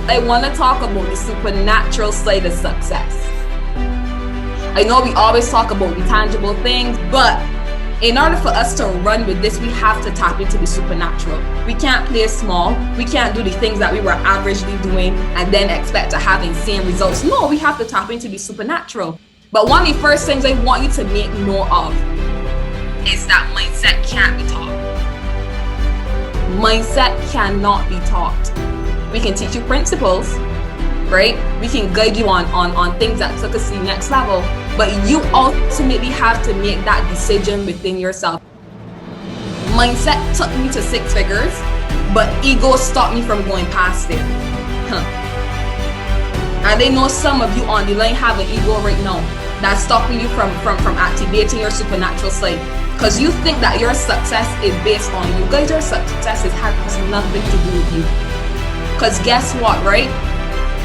I want to talk about the supernatural side of success. I know we always talk about the tangible things, but in order for us to run with this, we have to tap into the supernatural. We can't play small. We can't do the things that we were averagely doing and then expect to have insane results. No, we have to tap into the supernatural. But one of the first things I want you to make note of is that mindset can't be taught. Mindset cannot be taught. We can teach you principles, right? We can guide you on things that took us to the next level, but you ultimately have to make that decision within yourself. Mindset took me to 6 figures, but ego stopped me from going past it. And I know some of you on the line have an ego right now that's stopping you from activating your supernatural side. Because you think that your success is based on you. Guys, your success has nothing to do with you. Because guess what, right?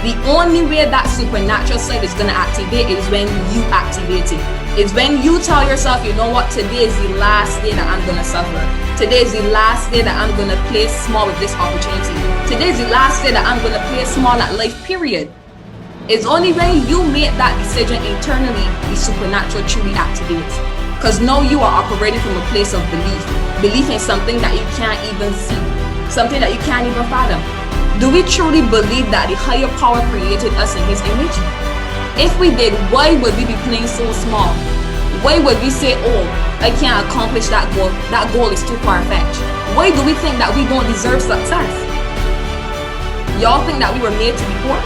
The only way that supernatural side is going to activate is when you activate it. It's when you tell yourself, you know what, today is the last day that I'm going to suffer. Today is the last day that I'm going to play small with this opportunity. Today is the last day that I'm going to play small at life, period. It's only when you make that decision internally, the supernatural truly activates. Because now you are operating from a place of belief. Belief in something that you can't even see. Something that you can't even fathom. Do we truly believe that the higher power created us in his image? If we did, why would we be playing so small? Why would we say, oh, I can't accomplish that goal. That goal is too far-fetched. Why do we think that we don't deserve success? Y'all think that we were made to be poor?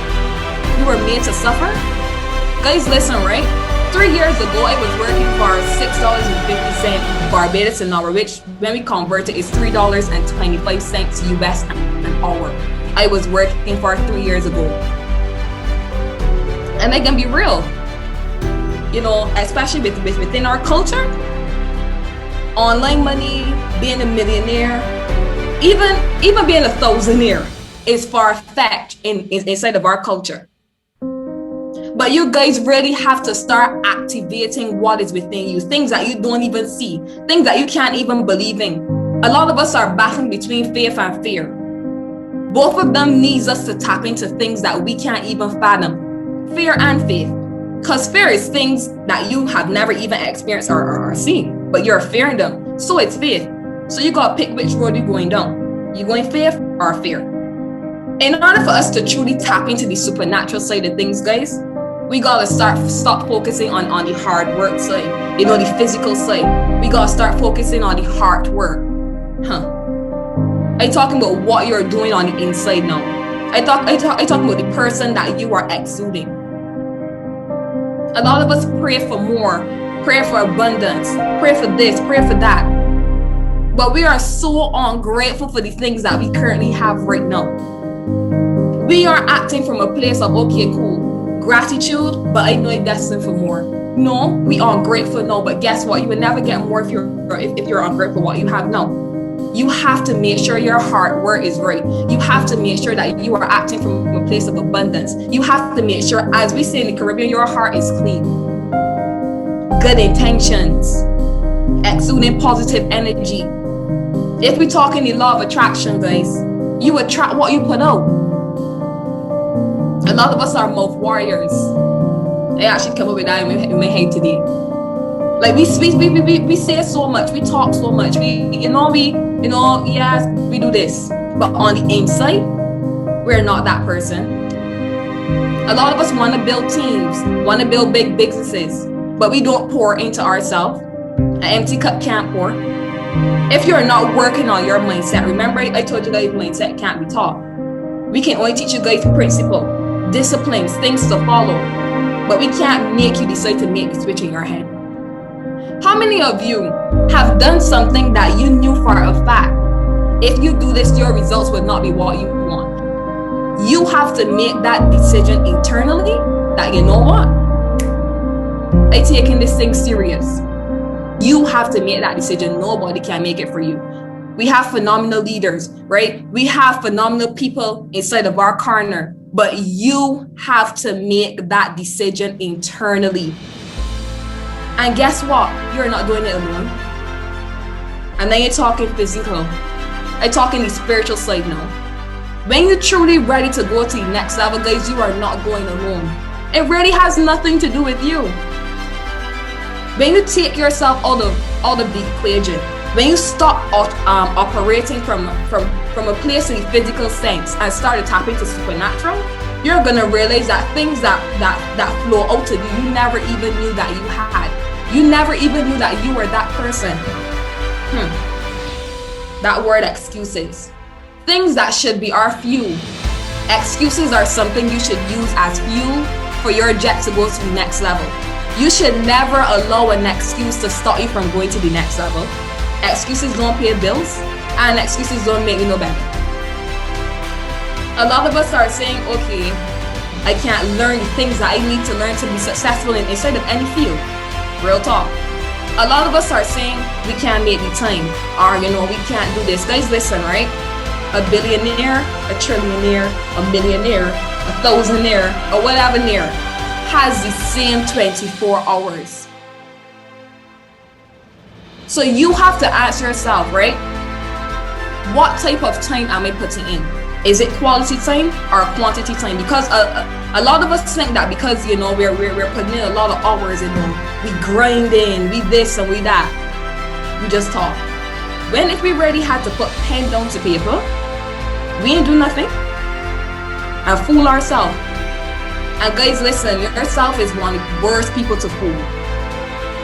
We were made to suffer? Guys, listen, right? 3 years ago, I was working for $6.50 Barbados an hour, which when we convert it is $3.25 US an hour. I was working for 3 years ago. And I can be real, you know, especially within our culture, online money, being a millionaire, even being a thousandaire is far-fetched inside of our culture. But you guys really have to start activating what is within you, things that you don't even see, things that you can't even believe in. A lot of us are battling between faith and fear. Both of them needs us to tap into things that we can't even fathom, fear and faith. Because fear is things that you have never even experienced or seen, but you're fearing them. So it's faith. So you gotta pick which road you're going down. You going faith or fear? In order for us to truly tap into the supernatural side of things, guys, we gotta stop focusing on the hard work side, you know, the physical side. We gotta start focusing on the heart work. I talking about what you're doing on the inside now. I talking about the person that you are exuding. A lot of us pray for more, pray for abundance, pray for this, pray for that. But we are so ungrateful for the things that we currently have right now. We are acting from a place of, okay, cool, gratitude, but I know it's destined for more. No, we are ungrateful now, but guess what? You will never get more if you're ungrateful for what you have now. You have to make sure your heart work is right. You have to make sure that you are acting from a place of abundance. You have to make sure, as we say in the Caribbean, your heart is clean. Good intentions, exuding positive energy. If we talk in the law of attraction, guys, you attract what you put out. A lot of us are mouth warriors. I actually come up with that in my head today. Like we say so much, we talk so much, yes, we do this, but on the inside, we're not that person. A lot of us want to build teams, want to build big businesses, but we don't pour into ourselves. An empty cup can't pour. If you're not working on your mindset, remember I told you guys mindset can't be taught. We can only teach you guys principle, disciplines, things to follow, but we can't make you decide to make the switch in your head. How many of you have done something that you knew for a fact, if you do this, your results will not be what you want? You have to make that decision internally that, you know what? I'm taking this thing serious. You have to make that decision. Nobody can make it for you. We have phenomenal leaders, right? We have phenomenal people inside of our corner, but you have to make that decision internally. And guess what? You're not doing it alone. And then you're talking physical. I'm talking the spiritual side now. When you're truly ready to go to the next level, guys, you are not going alone. It really has nothing to do with you. When you take yourself out of the equation, when you stop operating from a place in the physical sense and start to tap into supernatural, you're gonna realize that things that flow out of you never even knew that you had. You never even knew that you were that person. That word excuses. Things that should be our fuel. Excuses are something you should use as fuel for your jet to go to the next level. You should never allow an excuse to stop you from going to the next level. Excuses don't pay bills, and excuses don't make you no better. A lot of us are saying, okay, I can't learn the things that I need to learn to be successful inside of any field. Real talk. A lot of us are saying we can't make the time, or we can't do this. Guys, listen, right? A billionaire, a trillionaire, a millionaire, a thousandaire, or whatever near has the same 24 hours. So you have to ask yourself, right? What type of time am I putting in? Is it quality time or quantity time? Because a lot of us think that because we're putting in a lot of hours, we grinding, we this and we that. We just talk. When if we really had to put pen down to paper, we ain't do nothing and fool ourselves. And guys, listen, yourself is one of the worst people to fool.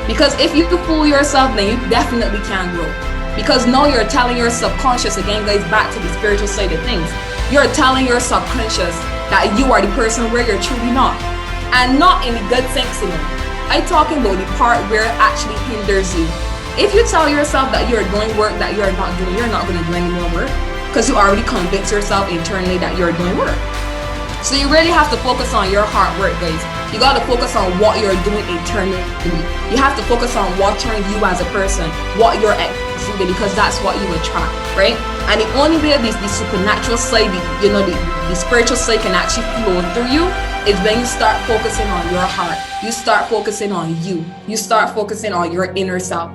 Because if you fool yourself, then you definitely can grow. Because now you're telling your subconscious, again guys, back to the spiritual side of things, you're telling your subconscious that you are the person where you're truly not. And not in the good sense, I'm talking about the part where it actually hinders you. If you tell yourself that you're doing work that you're not doing, you're not going to do any more work. Because you already convinced yourself internally that you're doing work. So you really have to focus on your hard work, guys. You got to focus on what you're doing internally. You have to focus on what turns you as a person, what you're exuding, because that's what you attract, right? And the only way the supernatural side, the spiritual side can actually flow through you is when you start focusing on your heart. You start focusing on you. You start focusing on your inner self.